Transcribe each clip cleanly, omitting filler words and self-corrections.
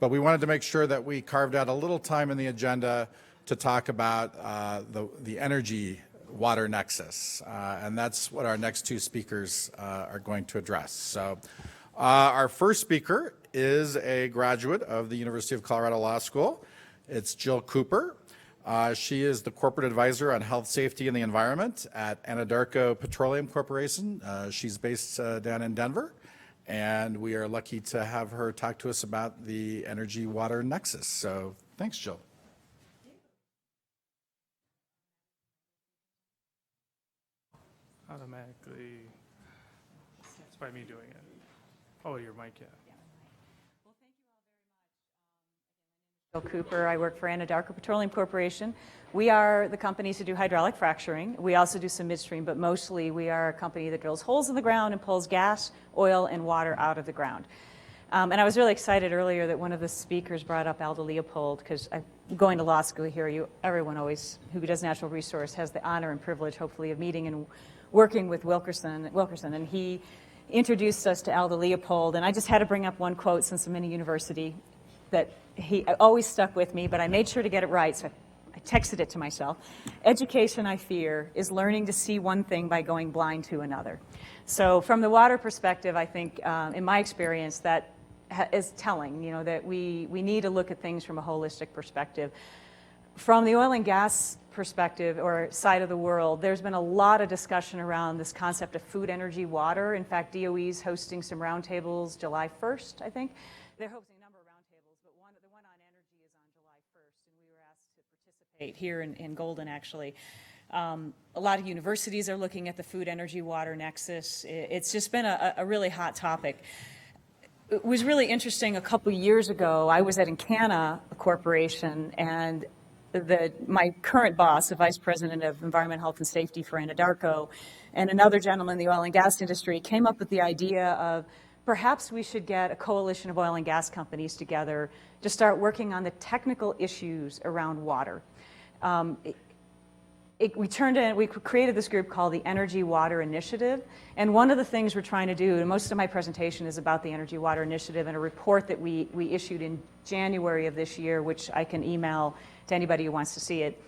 but we wanted to make sure that we carved out a little time in the agenda to talk about the energy water nexus, and that's what our next two speakers are going to address. So our first speaker is a graduate of the University of Colorado Law School. It's Jill Cooper. She is the corporate advisor on health, safety, and the environment at Anadarko Petroleum Corporation. She's based down in Denver, and we are lucky to have her talk to us about the energy water nexus. So thanks, Jill. Automatically, it's by me doing it. Oh, your mic, yeah. Well, thank you all very much. Jill Cooper. I work for Anadarko Petroleum Corporation. We are the companies who do hydraulic fracturing. We also do some midstream, but mostly we are a company that drills holes in the ground and pulls gas, oil, and water out of the ground. And I was really excited earlier that one of the speakers brought up Aldo Leopold, because I'm going to law school here. Everyone always, who does natural resource, has the honor and privilege, hopefully, of meeting and working with Wilkerson, and he introduced us to Aldo Leopold. And I just had to bring up one quote since I'm in a university that he always stuck with me, but I made sure to get it right, so I texted it to myself. Education, I fear, is learning to see one thing by going blind to another. So from the water perspective, I think, in my experience, that is telling, that we need to look at things from a holistic perspective. From the oil and gas perspective or side of the world, there's been a lot of discussion around this concept of food, energy, water. In fact, DOE's hosting some roundtables July 1st, I think. They're hosting a number of roundtables, but the one on energy is on July 1st, and we were asked to participate here in Golden, actually. A lot of universities are looking at the food, energy, water nexus. It's just been a really hot topic. It was really interesting. A couple years ago, I was at Encana Corporation, and my current boss, the vice president of environment, health, and safety for Anadarko, and another gentleman in the oil and gas industry came up with the idea of perhaps we should get a coalition of oil and gas companies together to start working on the technical issues around water. We created this group called the Energy Water Initiative, and one of the things we're trying to do, and most of my presentation is about the Energy Water Initiative and a report that we issued in January of this year, which I can email to anybody who wants to see it.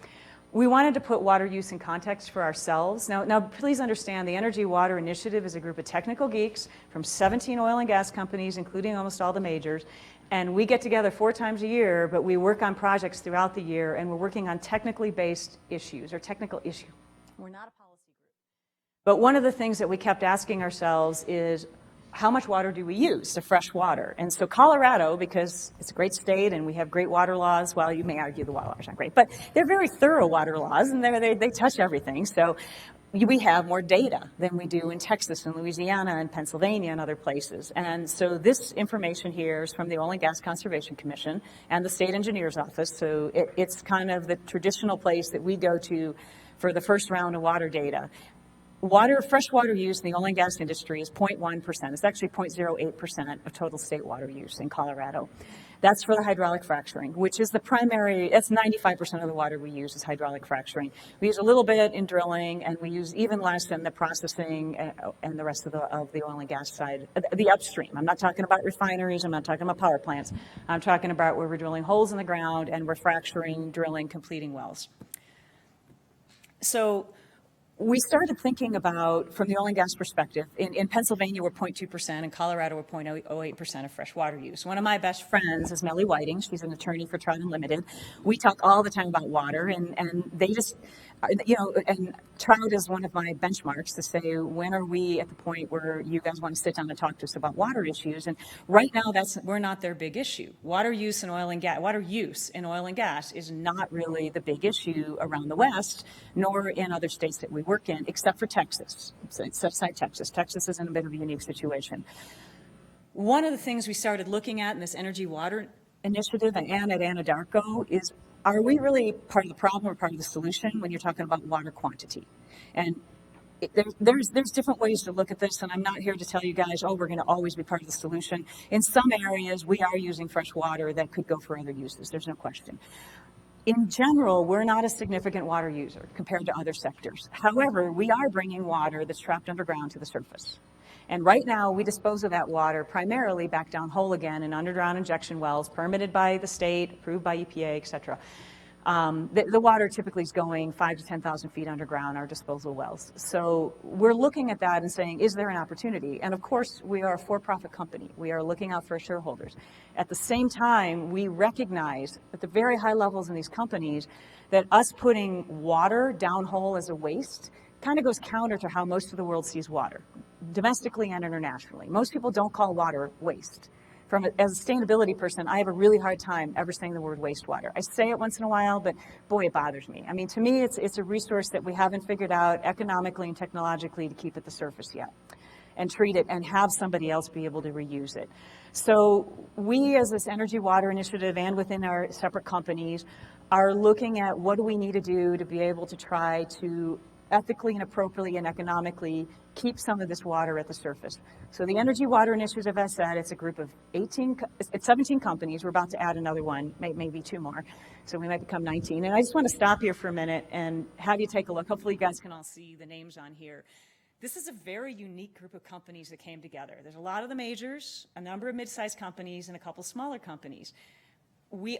We wanted to put water use in context for ourselves. Now please understand, the Energy Water Initiative is a group of technical geeks from 17 oil and gas companies, including almost all the majors, and we get together 4 times a year, but we work on projects throughout the year, and we're working on technically based issues, or technical issue. We're not a policy group. But one of the things that we kept asking ourselves is, how much water do we use, the fresh water? And so Colorado, because it's a great state and we have great water laws, well, you may argue the water laws aren't great, but they're very thorough water laws, and they touch everything. So we have more data than we do in Texas and Louisiana and Pennsylvania and other places. And so this information here is from the Oil and Gas Conservation Commission and the State Engineer's Office. So it's kind of the traditional place that we go to for the first round of water data. Fresh water use in the oil and gas industry is 0.1%. It's actually 0.08% of total state water use in Colorado. That's for the hydraulic fracturing, which is the primary, that's 95% of the water we use is hydraulic fracturing. We use a little bit in drilling, and we use even less in the processing and the rest of the oil and gas side, the upstream. I'm not talking about refineries, I'm not talking about power plants. I'm talking about where we're drilling holes in the ground and we're fracturing, drilling, completing wells. So we started thinking about, from the oil and gas perspective, in Pennsylvania we're 0.2%, in Colorado we're 0.08% of fresh water use. One of my best friends is Melly Whiting. She's an attorney for Trout Unlimited. We talk all the time about water, and they just, and Trout is one of my benchmarks to say, when are we at the point where you guys want to sit down and talk to us about water issues? And right now we're not their big issue. Water use in oil and gas is not really the big issue around the West, nor in other states that we work in, except for Texas. It's aside Texas. Texas is in a bit of a unique situation. One of the things we started looking at in this Energy Water Initiative and at Anadarko is, are we really part of the problem or part of the solution when you're talking about water quantity? And there's different ways to look at this, and I'm not here to tell you guys, oh, we're going to always be part of the solution. In some areas, we are using fresh water that could go for other uses. There's no question. In general, we're not a significant water user compared to other sectors. However, we are bringing water that's trapped underground to the surface. And right now, we dispose of that water primarily back down hole again in underground injection wells, permitted by the state, approved by EPA, et cetera. The water typically is going 5,000 to 10,000 feet underground, our disposal wells. So we're looking at that and saying, is there an opportunity? And of course, we are a for-profit company. We are looking out for our shareholders. At the same time, we recognize at the very high levels in these companies that us putting water downhole as a waste kind of goes counter to how most of the world sees water, domestically and internationally. Most people don't call water waste. As a sustainability person, I have a really hard time ever saying the word wastewater. I say it once in a while, but boy, it bothers me. I mean, to me, it's a resource that we haven't figured out economically and technologically to keep at the surface yet and treat it and have somebody else be able to reuse it. So we, as this Energy Water Initiative and within our separate companies, are looking at what do we need to do to be able to try to ethically and appropriately and economically keep some of this water at the surface. So the Energy Water Initiative, as I said, it's a group of 17 companies. We're about to add another one, maybe two more. So we might become 19. And I just want to stop here for a minute and have you take a look. Hopefully you guys can all see the names on here. This is a very unique group of companies that came together. There's a lot of the majors, a number of mid-sized companies, and a couple smaller companies.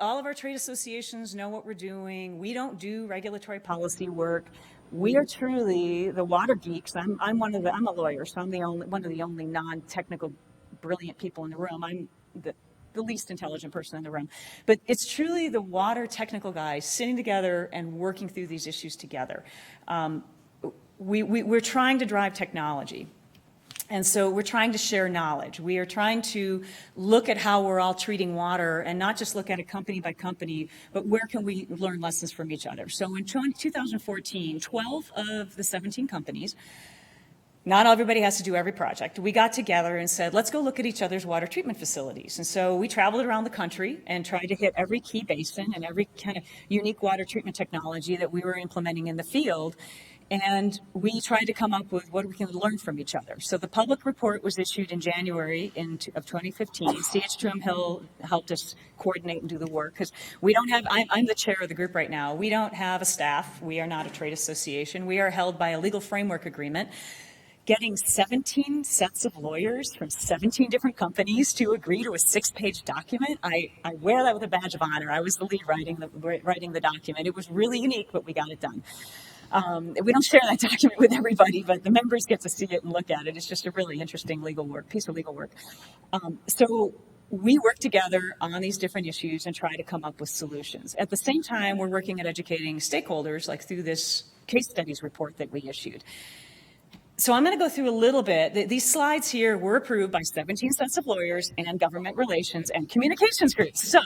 All of our trade associations know what we're doing. We don't do regulatory policy work. We are truly the water geeks. I'm a lawyer, so I'm one of the only non-technical, brilliant people in the room. I'm the least intelligent person in the room. But it's truly the water technical guys sitting together and working through these issues together. We're trying to drive technology. And so we're trying to share knowledge. We are trying to look at how we're all treating water and not just look at it company by company, but where can we learn lessons from each other. So in 2014, 12 of the 17 companies, not everybody has to do every project, we got together and said, let's go look at each other's water treatment facilities. And so we traveled around the country and tried to hit every key basin and every kind of unique water treatment technology that we were implementing in the field. And we tried to come up with what we can learn from each other. So the public report was issued in January of 2015. C.H. Hill helped us coordinate and do the work because we don't have, I'm the chair of the group right now. We don't have a staff. We are not a trade association. We are held by a legal framework agreement. Getting 17 sets of lawyers from 17 different companies to agree to a 6-page document, I wear that with a badge of honor. I was the lead writing the document. It was really unique, but we got it done. We don't share that document with everybody, but the members get to see it and look at it. It's just a really interesting piece of legal work. So we work together on these different issues and try to come up with solutions. At the same time, we're working at educating stakeholders, like through this case studies report that we issued. So I'm going to go through a little bit. These slides here were approved by 17 sets of lawyers and government relations and communications groups. So,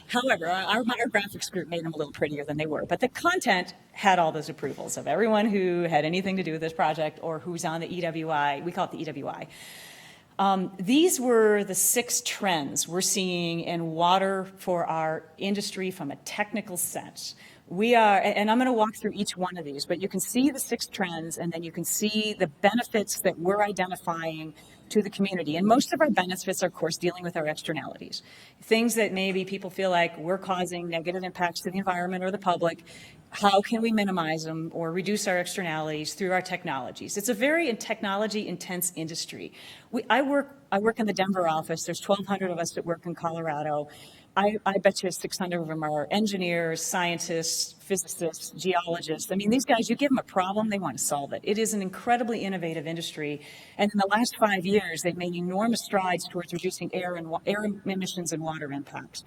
however, our graphics group made them a little prettier than they were. But the content had all those approvals of everyone who had anything to do with this project or who's on the EWI. We call it the EWI. These were the 6 trends we're seeing in water for our industry from a technical sense. And I'm going to walk through each one of these, but you can see the 6 trends, and then you can see the benefits that we're identifying to the community. And most of our benefits are, of course, dealing with our externalities. Things that maybe people feel like we're causing negative impacts to the environment or the public. How can we minimize them or reduce our externalities through our technologies? It's a very technology-intense industry. I work in the Denver office. There's 1,200 of us that work in Colorado. I bet you 600 of them are engineers, scientists, physicists, geologists. I mean, these guys, you give them a problem, they want to solve it. It is an incredibly innovative industry. And in the last 5 years, they've made enormous strides towards reducing air emissions and water impacts.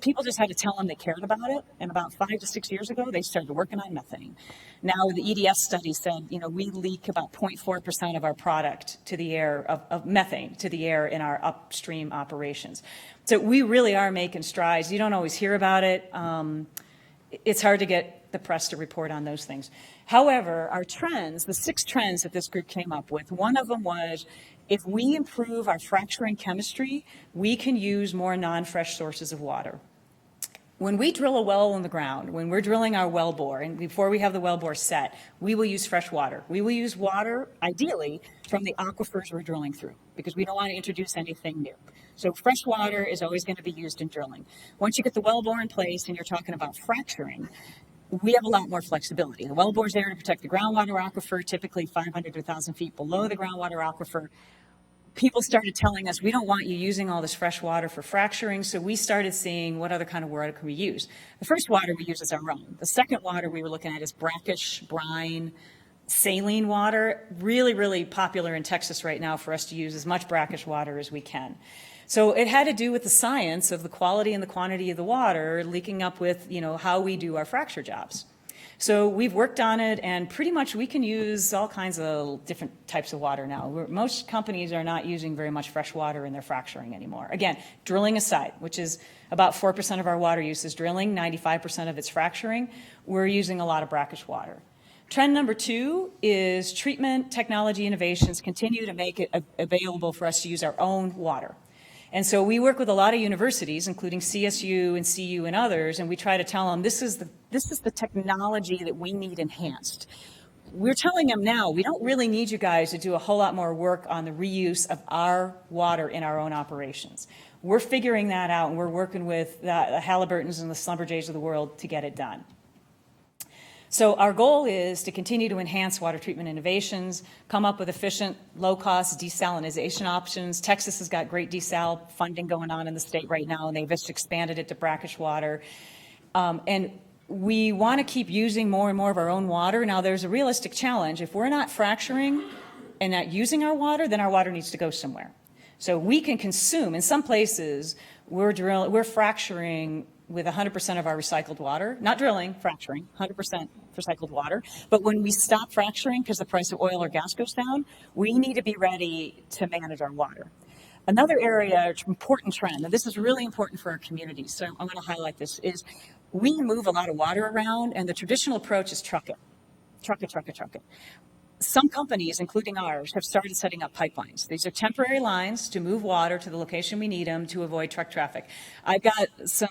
People just had to tell them they cared about it. And about 5 to 6 years ago, they started working on methane. Now, the EDS study said, we leak about 0.4% of our product to the air, of methane to the air in our upstream operations. So we really are making strides. You don't always hear about it. It's hard to get the press to report on those things. However, our trends, the 6 trends that this group came up with, one of them was if we improve our fracturing chemistry, we can use more non-fresh sources of water. When we drill a well in the ground, when we're drilling our well bore, and before we have the well bore set, we will use fresh water. We will use water, ideally, from the aquifers we're drilling through, because we don't want to introduce anything new. So fresh water is always going to be used in drilling. Once you get the well bore in place and you're talking about fracturing, we have a lot more flexibility. The well bore is there to protect the groundwater aquifer, typically 500 to 1,000 feet below the groundwater aquifer. people started telling us, we don't want you using all this fresh water for fracturing, so we started seeing what other kind of water can we use. The first water we use is our own. The second water we were looking at is brackish, brine, saline water, really, really popular in Texas right now for us to use as much brackish water as we can. So it had to do with the science of the quality and the quantity of the water linking up with, how we do our fracture jobs. So we've worked on it, and pretty much we can use all kinds of different types of water now. Most companies are not using very much fresh water in their fracturing anymore. Again, drilling aside, which is about 4% of our water use is drilling, 95% of it's fracturing. We're using a lot of brackish water. Trend number 2 is treatment technology innovations continue to make it available for us to use our own water. And so we work with a lot of universities, including CSU and CU and others, and we try to tell them this is the technology that we need enhanced. We're telling them now, we don't really need you guys to do a whole lot more work on the reuse of our water in our own operations. We're figuring that out, and we're working with the Halliburtons and the Schlumbergers of the world to get it done. So our goal is to continue to enhance water treatment innovations, come up with efficient, low-cost desalination options. Texas has got great desal funding going on in the state right now, and they've just expanded it to brackish water. And we want to keep using more and more of our own water. Now, there's a realistic challenge. If we're not fracturing and not using our water, then our water needs to go somewhere. So we can consume, in some places, we're fracturing with 100% of our recycled water, not drilling, fracturing, 100% recycled water. But when we stop fracturing because the price of oil or gas goes down, we need to be ready to manage our water. Another area, important trend, and this is really important for our communities, so I'm going to highlight this, is we move a lot of water around, and the traditional approach is truck it. Truck it, truck it, truck it. Some companies, including ours, have started setting up pipelines. These are temporary lines to move water to the location we need them to avoid truck traffic. I've got some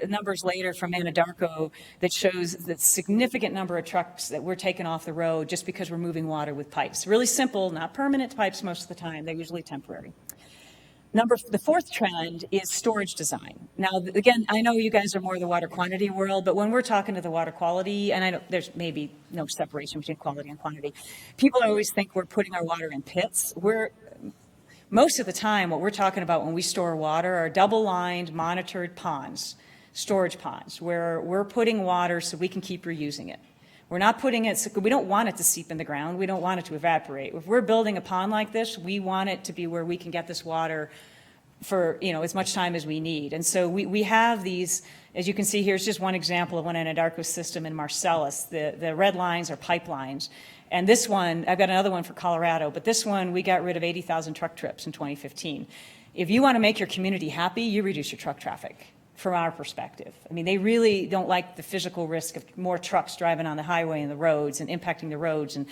numbers later from Anadarko that shows the significant number of trucks that we're taking off the road just because we're moving water with pipes. Really simple, not permanent pipes most of the time. They're usually temporary. The fourth trend is storage design. Now, again, I know you guys are more the water quantity world, but when we're talking to the water quality, and I know there's maybe no separation between quality and quantity, people always think we're putting our water in pits. Most of the time, what we're talking about when we store water are double-lined, monitored ponds, storage ponds, where we're putting water so we can keep reusing it. We're not putting it, we don't want it to seep in the ground. We don't want it to evaporate. If we're building a pond like this, we want it to be where we can get this water for, as much time as we need. And so we have these, as you can see here, it's just one example of one Anadarko system in Marcellus. The red lines are pipelines. And this one, I've got another one for Colorado, but this one, we got rid of 80,000 truck trips in 2015. If you want to make your community happy, you reduce your truck traffic. From our perspective. I mean, they really don't like the physical risk of more trucks driving on the highway and the roads and impacting the roads and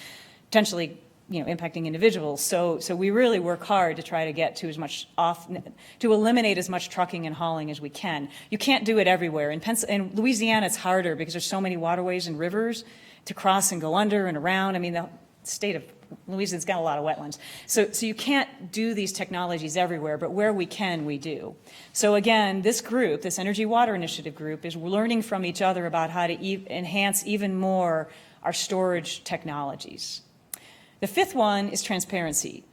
potentially, impacting individuals. So we really work hard to try to get to to eliminate as much trucking and hauling as we can. You can't do it everywhere. In Louisiana, it's harder because there's so many waterways and rivers to cross and go under and around. I mean, the state of Louisiana's got a lot of wetlands. So you can't do these technologies everywhere, but where we can, we do. So again, this group, this Energy Water Initiative group, is learning from each other about how to enhance even more our storage technologies. The fifth one is transparency.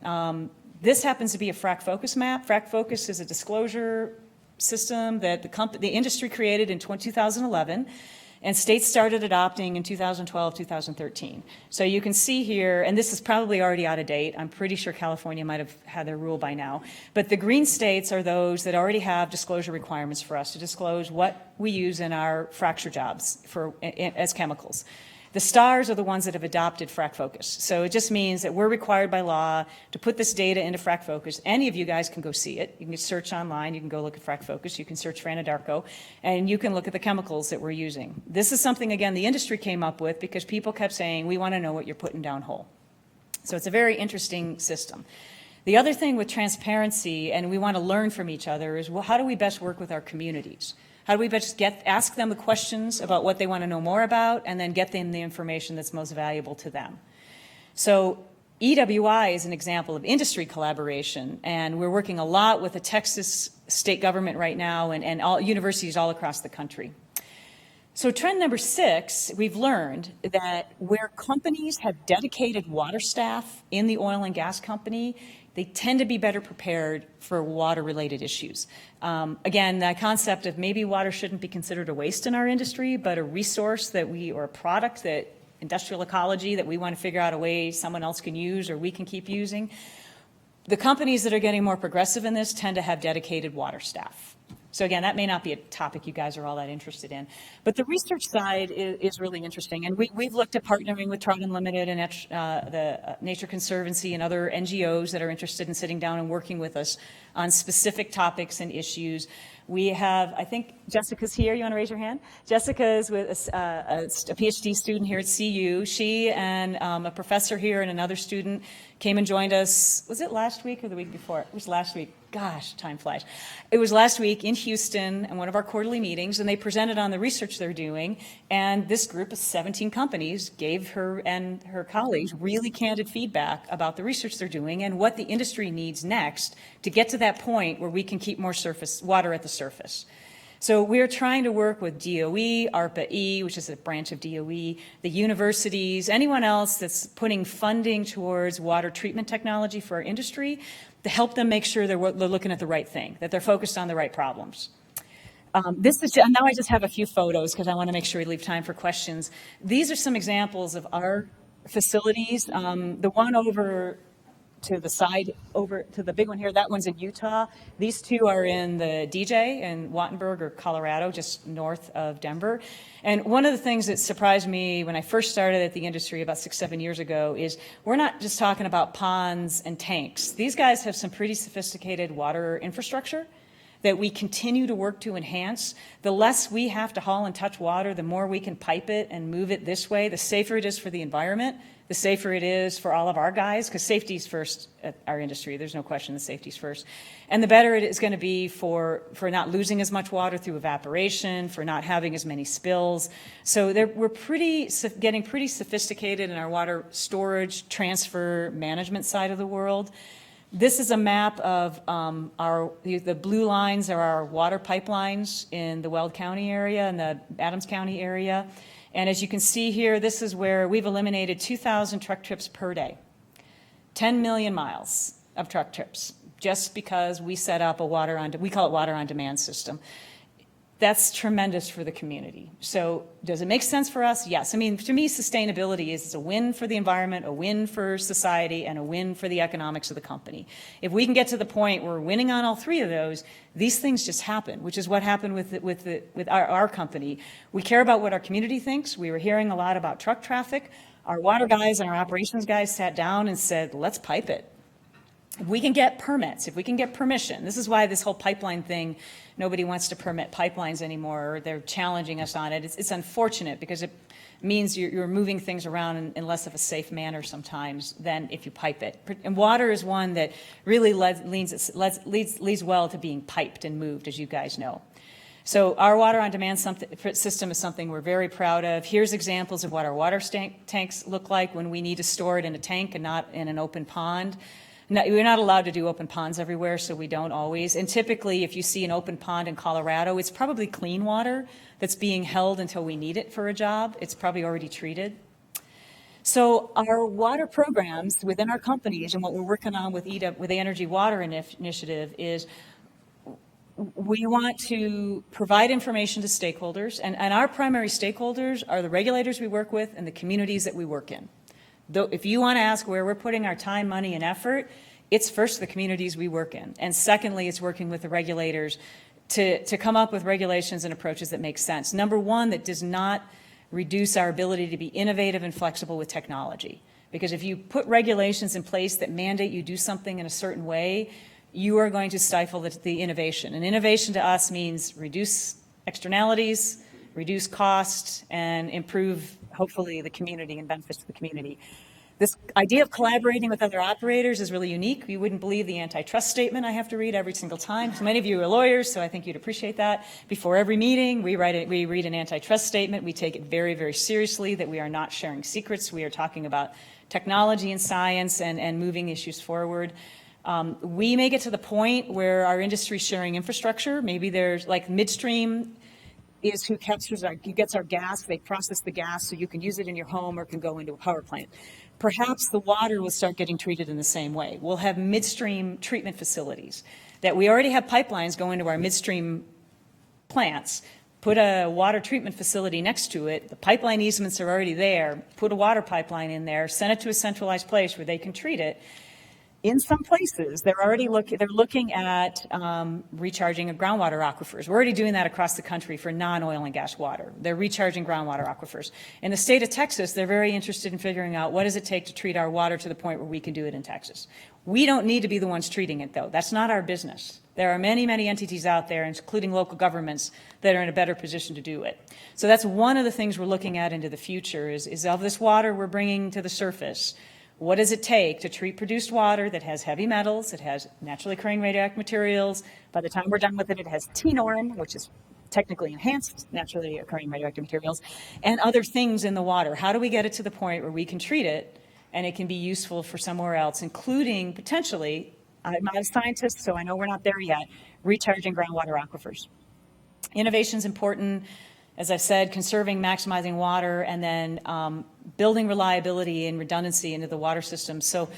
This happens to be a Frac Focus map. Frac Focus is a disclosure system that the industry created in 2011. And states started adopting in 2012, 2013. So you can see here, and this is probably already out of date. I'm pretty sure California might have had their rule by now. But the green states are those that already have disclosure requirements for us to disclose what we use in our fracture jobs as chemicals. The stars are the ones that have adopted Frac Focus. So it just means that we're required by law to put this data into Frac Focus. Any of you guys can go see it. You can search online. You can go look at Frac Focus. You can search for Anadarko. And you can look at the chemicals that we're using. This is something, again, the industry came up with because people kept saying, we want to know what you're putting down hole. So it's a very interesting system. The other thing with transparency, and we want to learn from each other, is how do we best work with our communities? How do we best ask them the questions about what they want to know more about and then get them the information that's most valuable to them? So EWI is an example of industry collaboration, and we're working a lot with the Texas state government right now and all universities all across the country. So trend number 6, we've learned that where companies have dedicated water staff in the oil and gas company, they tend to be better prepared for water-related issues. Again, that concept of maybe water shouldn't be considered a waste in our industry, but a resource that or a product that industrial ecology that we want to figure out a way someone else can use or we can keep using. The companies that are getting more progressive in this tend to have dedicated water staff. So again, that may not be a topic you guys are all that interested in. But the research side is really interesting. And we've looked at partnering with Trout Unlimited and the Nature Conservancy and other NGOs that are interested in sitting down and working with us on specific topics and issues. We have, I think Jessica's here. You want to raise your hand? Jessica is with a PhD student here at CU. She and a professor here and another student came and joined us. Was it last week or the week before? It was last week. Gosh, time flies. It was last week in Houston in one of our quarterly meetings, and they presented on the research they're doing. And this group of 17 companies gave her and her colleagues really candid feedback about the research they're doing and what the industry needs next to get to that point where we can keep more surface water at the surface. So we're trying to work with DOE, ARPA-E, which is a branch of DOE, the universities, anyone else that's putting funding towards water treatment technology for our industry to help them make sure they're looking at the right thing, that they're focused on the right problems. This is now I just have a few photos because I want to make sure we leave time for questions. These are some examples of our facilities. The one over to the side, over to the big one here, that one's in Utah. These two are in the DJ in Wattenberg or Colorado, just north of Denver. And one of the things that surprised me when I first started at the industry about 6-7 years ago is we're not just talking about ponds and tanks. These guys have some pretty sophisticated water infrastructure that we continue to work to enhance. The less we have to haul and touch water, the more we can pipe it and move it this way, the safer it is for the environment, the safer it is for all of our guys, because safety's first at our industry. There's no question that safety's first. And the better it is going to be for not losing as much water through evaporation, for not having as many spills. So we're getting pretty sophisticated in our water storage, transfer, management side of the world. This is a map of the blue lines are our water pipelines in the Weld County area and the Adams County area. And as you can see here, this is where we've eliminated 2,000 truck trips per day, 10 million miles of truck trips, just because we set up we call it water on demand system. That's tremendous for the community. So does it make sense for us? Yes. I mean, to me, sustainability is a win for the environment, a win for society, and a win for the economics of the company. If we can get to the point where we're winning on all three of those, these things just happen, which is what happened with our company. We care about what our community thinks. We were hearing a lot about truck traffic. Our water guys and our operations guys sat down and said, let's pipe it. If we can get permits, if we can get permission, this is why this whole pipeline thing, nobody wants to permit pipelines anymore. They're challenging us on it. It's unfortunate because it means you're moving things around in less of a safe manner sometimes than if you pipe it. And water is one that really leads well to being piped and moved, as you guys know. So our water on demand system is something we're very proud of. Here's examples of what our water tanks look like when we need to store it in a tank and not in an open pond. We're not allowed to do open ponds everywhere, so we don't always. And typically, if you see an open pond in Colorado, it's probably clean water that's being held until we need it for a job. It's probably already treated. So our water programs within our companies and what we're working on with the Energy Water Initiative is we want to provide information to stakeholders, and our primary stakeholders are the regulators we work with and the communities that we work in. Though, if you want to ask where we're putting our time, money, and effort, it's first the communities we work in. And secondly, it's working with the regulators to come up with regulations and approaches that make sense. Number one, that does not reduce our ability to be innovative and flexible with technology. Because if you put regulations in place that mandate you do something in a certain way, you are going to stifle the innovation. And innovation to us means reduce externalities, reduce cost, and improve, hopefully, the community and benefits to the community. This idea of collaborating with other operators is really unique. You wouldn't believe the antitrust statement I have to read every single time. So many of you are lawyers, so I think you'd appreciate that. Before every meeting, we read an antitrust statement. We take it very, very seriously that we are not sharing secrets. We are talking about technology and science and moving issues forward. We may get to the point where our industry is sharing infrastructure. Maybe there's like midstream is who gets our gas. They process the gas so you can use it in your home or can go into a power plant. Perhaps the water will start getting treated in the same way. We'll have midstream treatment facilities that we already have pipelines going to our midstream plants. Put a water treatment facility next to it. The pipeline easements are already there. Put a water pipeline in there, send it to a centralized place where they can treat it. In some places, they're looking at recharging of groundwater aquifers. We're already doing that across the country for non-oil and gas water. They're recharging groundwater aquifers. In the state of Texas, they're very interested in figuring out what does it take to treat our water to the point where we can do it in Texas. We don't need to be the ones treating it, though. That's not our business. There are many, many entities out there, including local governments, that are in a better position to do it. So that's one of the things we're looking at into the future is of this water we're bringing to the surface, what does it take to treat produced water that has heavy metals, it has naturally occurring radioactive materials? By the time we're done with it, it has tenorin, which is technically enhanced naturally occurring radioactive materials, and other things in the water. How do we get it to the point where we can treat it and it can be useful for somewhere else, including potentially, I'm not a scientist, so I know we're not there yet, recharging groundwater aquifers. Innovation is important. As I've said, conserving, maximizing water, and then building reliability and redundancy into the water system. So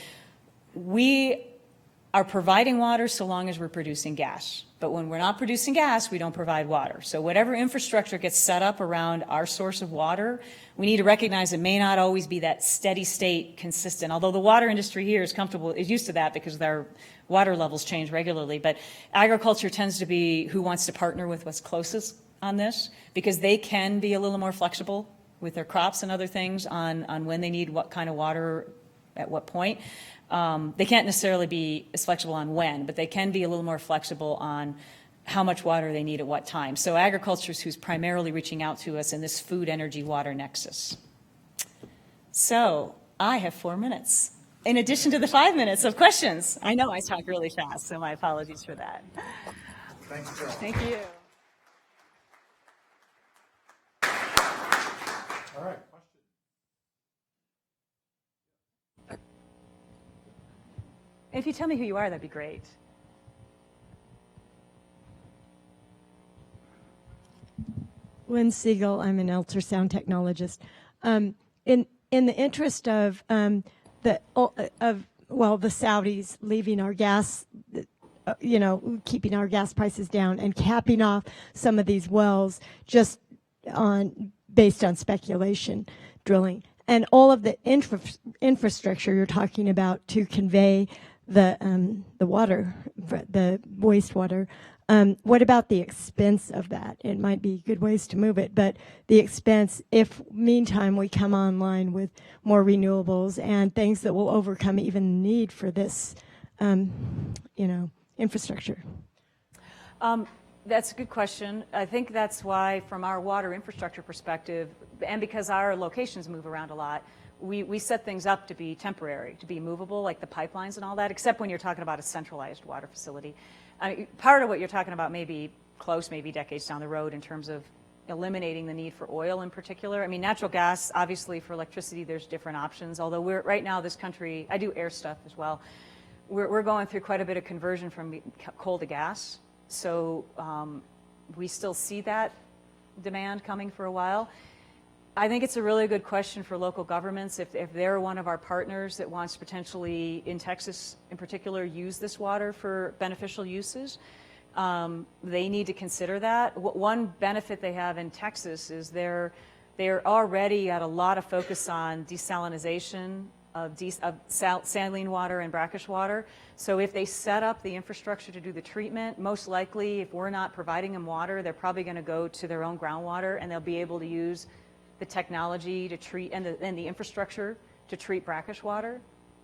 we are providing water so long as we're producing gas. But when we're not producing gas, we don't provide water. So whatever infrastructure gets set up around our source of water, we need to recognize it may not always be that steady state consistent. Although the water industry here is used to that because their water levels change regularly. But agriculture tends to be who wants to partner with what's closest on this, because they can be a little more flexible with their crops and other things on when they need what kind of water at what point. They can't necessarily be as flexible on when, but they can be a little more flexible on how much water they need at what time. So agriculture is who's primarily reaching out to us in this food, energy, water nexus. So I have 4 minutes, in addition to the 5 minutes of questions. I know I talk really fast, so my apologies for that. Thanks, Jill. Thank you. All right. If you tell me who you are, that'd be great. Lynn Siegel, I'm an ultrasound technologist. In the interest of the Saudis leaving our gas, keeping our gas prices down and capping off some of these wells just based on speculation drilling, and all of the infrastructure you're talking about to convey the water, the wastewater. What about the expense of that? It might be good ways to move it, but the expense, if meantime we come online with more renewables and things that will overcome even the need for this, infrastructure. That's a good question. I think that's why, from our water infrastructure perspective, and because our locations move around a lot, we set things up to be temporary, to be movable, like the pipelines and all that, except when you're talking about a centralized water facility. Part of what you're talking about may be close, maybe decades down the road, in terms of eliminating the need for oil in particular. I mean, natural gas, obviously, for electricity, there's different options, although right now, this country, I do air stuff as well, we're going through quite a bit of conversion from coal to gas. So we still see that demand coming for a while. I think it's a really good question for local governments. If they're one of our partners that wants to potentially, in Texas in particular, use this water for beneficial uses, they need to consider that. One benefit they have in Texas is they're already at a lot of focus on desalinization of saline water and brackish water. So if they set up the infrastructure to do the treatment, most likely, if we're not providing them water, they're probably going to go to their own groundwater, and they'll be able to use the technology to treat and the infrastructure to treat brackish water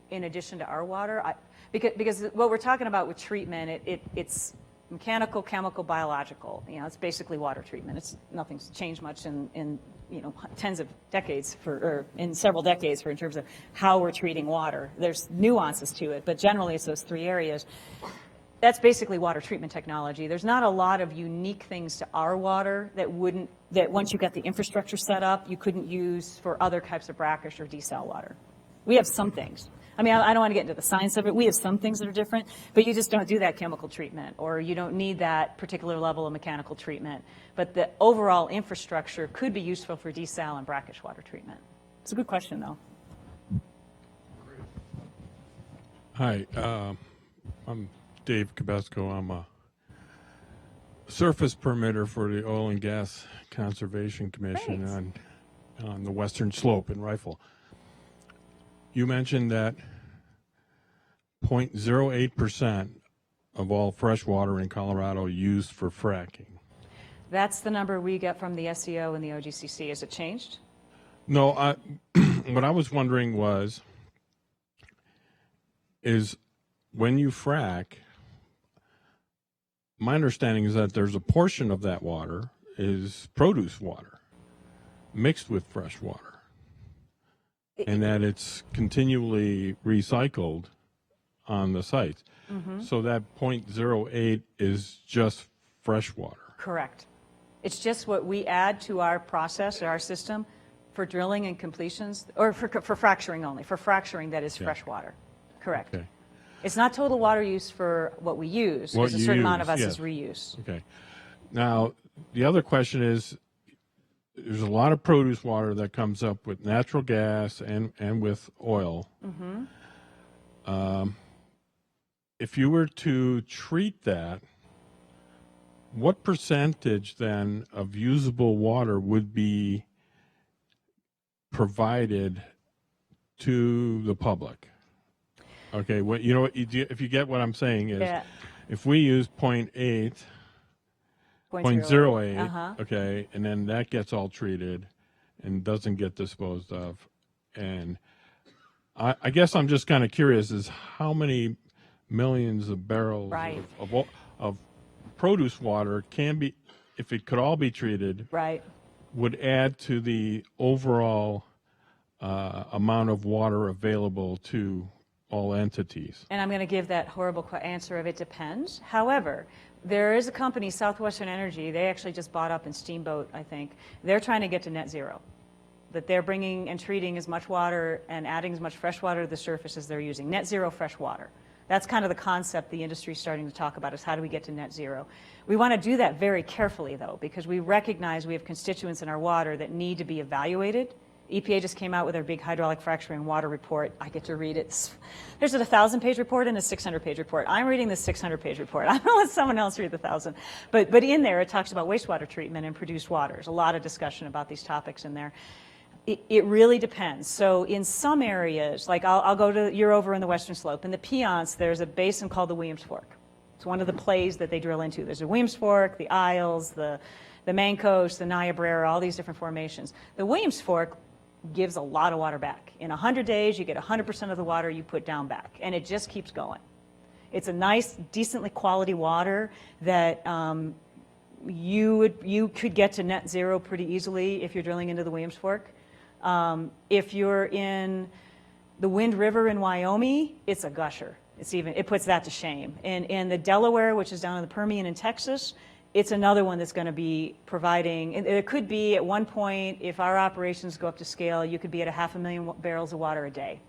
in addition to our water. Because what we're talking about with treatment, it's mechanical, chemical, biological. It's basically water treatment. Nothing's changed much in tens of decades or in several decades in terms of how we're treating water. There's nuances to it, but generally it's those three areas. That's basically water treatment technology. There's not a lot of unique things to our water that once you got the infrastructure set up, you couldn't use for other types of brackish or desal water. We have some things. I mean, I don't want to get into the science of it. We have some things that are different, but you just don't do that chemical treatment, or you don't need that particular level of mechanical treatment. But the overall infrastructure could be useful for desal and brackish water treatment. It's a good question, though. Hi, I'm Dave Cabesco. I'm a surface permitter for the Oil and Gas Conservation Commission on the Western Slope in Rifle. You mentioned that 0.08% of all fresh water in Colorado used for fracking. That's the number we get from the SEO and the OGCC. Has it changed? No, what I was wondering is when you frack, my understanding is that there's a portion of that water is produce water mixed with fresh water, and that it's continually recycled on the sites. So that 0.08 is just fresh water. Correct. It's just what we add to our process, our system, for drilling and completions, or for fracturing only. For fracturing, that is fresh water. Correct. Okay. It's not total water use for what we use. What There's a you certain amount use, of us yes. is reuse. Okay. Now, the other question is, there's a lot of produce water that comes up with natural gas and with oil. If you were to treat that, what percentage then of usable water would be provided to the public? Okay, what you know, if you get what I'm saying is, Yeah. if we use 0.08, 0.08, okay, and then that gets all treated and doesn't get disposed of, and I guess I'm just kind of curious is how many millions of barrels Right. of produce water can be, if it could all be treated, Right. would add to the overall amount of water available to all entities. And I'm going to give that horrible answer of it depends. However, there is a company, Southwestern Energy, they actually just bought up in Steamboat, I think. They're trying to get to net zero. That they're bringing and treating as much water and adding as much fresh water to the surface as they're using. Net zero fresh water. That's kind of the concept the industry is starting to talk about, is how do we get to net zero. We want to do that very carefully, though, because we recognize we have constituents in our water that need to be evaluated. EPA just came out with their big hydraulic fracturing water report. I get to read it. There's a 1,000-page report and a 600-page report. I'm reading the 600-page report. I'm going to let someone else read the 1,000. But in there, it talks about wastewater treatment and produced water. There's a lot of discussion about these topics in there. It really depends. So in some areas, like I'll go to, you're over in the Western Slope. In the Piceance, there's a basin called the Williams Fork. It's one of the plays that they drill into. There's the Williams Fork, the Isles, the Mancos, the Niobrara, all these different formations. The Williams Fork gives a lot of water back. In 100 days, you get 100% of the water you put down back, and it just keeps going. It's a nice, decently quality water that you could get to net zero pretty easily if you're drilling into the Williams Fork. If you're in the Wind River in Wyoming, it's a gusher. It puts that to shame. And the Delaware, which is down in the Permian in Texas, it's another one that's going to be providing, and it could be at one point, if our operations go up to scale, you could be at 500,000 barrels of water a day.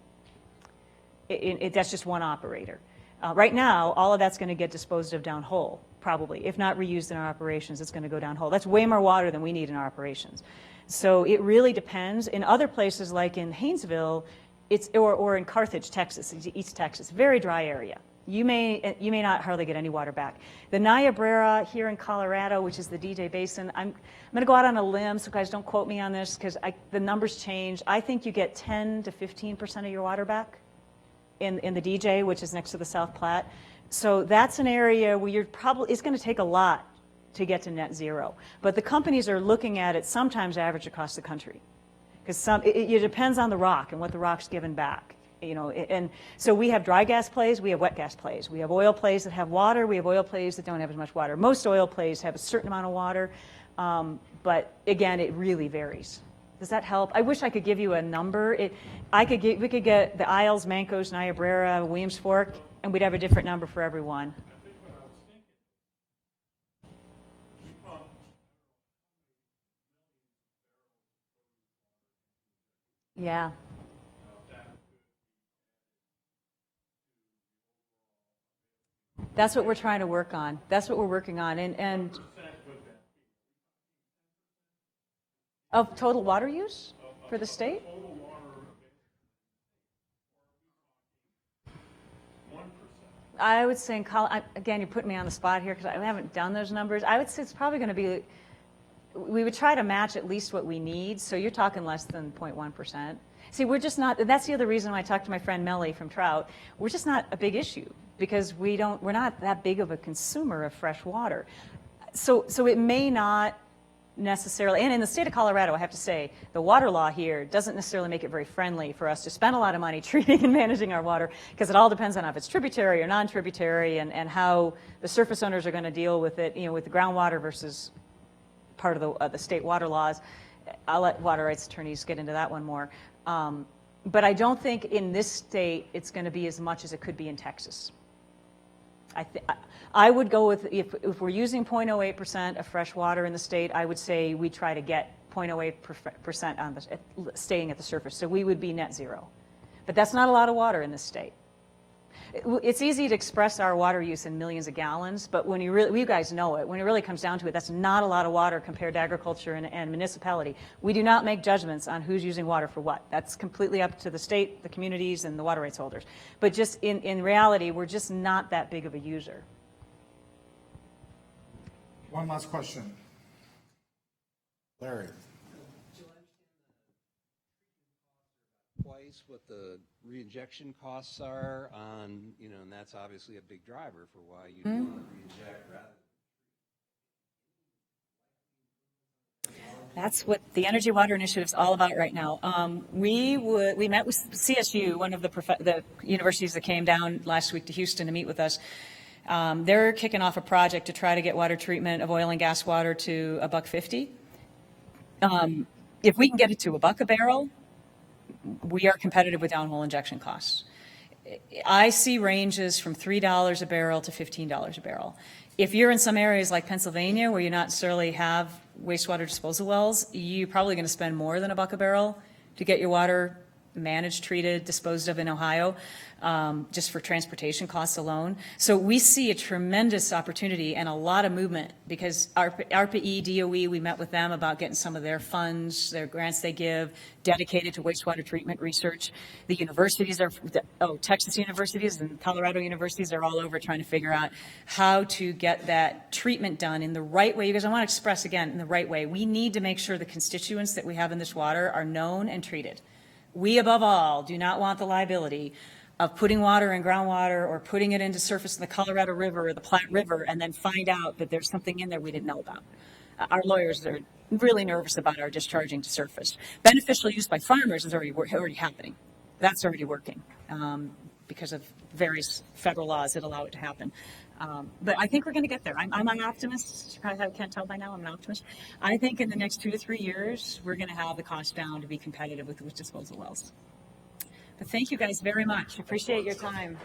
That's just one operator. Right now, all of that's going to get disposed of downhole, probably. If not reused in our operations, it's going to go downhole. That's way more water than we need in our operations. So it really depends. In other places, like in Haynesville, or in Carthage, Texas, East Texas, very dry area. You may not hardly get any water back. The Niobrara here in Colorado, which is the DJ Basin, I'm going to go out on a limb, so guys don't quote me on this because the numbers change. I think you get 10 to 15% of your water back in the DJ, which is next to the South Platte. So that's an area where it's going to take a lot to get to net zero. But the companies are looking at it sometimes average across the country, because it depends on the rock and what the rock's given back. And so we have dry gas plays, we have wet gas plays. We have oil plays that have water, we have oil plays that don't have as much water. Most oil plays have a certain amount of water, but again, it really varies. Does that help? I wish I could give you a number. We could get the Isles, Mancos, Niobrara, Williams Fork, and we'd have a different number for everyone. Yeah. That's what we're trying to work on. That's what we're working on. And of total water use for the state? I would say, again, you're putting me on the spot here because I haven't done those numbers. I would say it's probably going to be, we would try to match at least what we need. So you're talking less than 0.1%. See, we're just not, that's the other reason when I talked to my friend Melly from Trout, we're just not a big issue because we're not that big of a consumer of fresh water. So it may not necessarily, and in the state of Colorado, I have to say, the water law here doesn't necessarily make it very friendly for us to spend a lot of money treating and managing our water, because it all depends on if it's tributary or non-tributary and how the surface owners are going to deal with it, with the groundwater versus part of the state water laws. I'll let water rights attorneys get into that one more. But I don't think in this state it's going to be as much as it could be in Texas. I would go with, if we're using 0.08% of fresh water in the state, I would say we try to get 0.08% on staying at the surface. So we would be net zero. But that's not a lot of water in this state. It's easy to express our water use in millions of gallons, but when you guys know it, when it really comes down to it, that's not a lot of water compared to agriculture and municipality. We do not make judgments on who's using water for what. That's completely up to the state, the communities, and the water rights holders. But just in reality, we're just not that big of a user. One last question. Larry. Twice what the reinjection costs are on, and that's obviously a big driver for why you don't reinject rather. That's what the Energy Water Initiative is all about right now. We met with CSU, one of the universities that came down last week to Houston to meet with us. They're kicking off a project to try to get water treatment of oil and gas water to $1.50. If we can get it to $1 a barrel, we are competitive with downhole injection costs. I see ranges from $3 a barrel to $15 a barrel. If you're in some areas like Pennsylvania where you not necessarily have wastewater disposal wells, you're probably going to spend more than $1 a barrel to get your water managed, treated, disposed of in Ohio, just for transportation costs alone. So we see a tremendous opportunity and a lot of movement because ARPA-E, DOE, we met with them about getting some of their funds, their grants they give, dedicated to wastewater treatment research. The universities Texas universities and Colorado universities are all over trying to figure out how to get that treatment done in the right way. Because I want to express again, in the right way. We need to make sure the constituents that we have in this water are known and treated. We, above all, do not want the liability of putting water in groundwater or putting it into surface in the Colorado River or the Platte River and then find out that there's something in there we didn't know about. Our lawyers are really nervous about our discharging to surface. Beneficial use by farmers is already happening. That's already working because of various federal laws that allow it to happen. But I think we're going to get there. I'm an optimist. You probably can't tell by now I'm an optimist. I think in the next 2 to 3 years, we're going to have the cost down to be competitive with disposal wells. But thank you guys very much. Appreciate your time.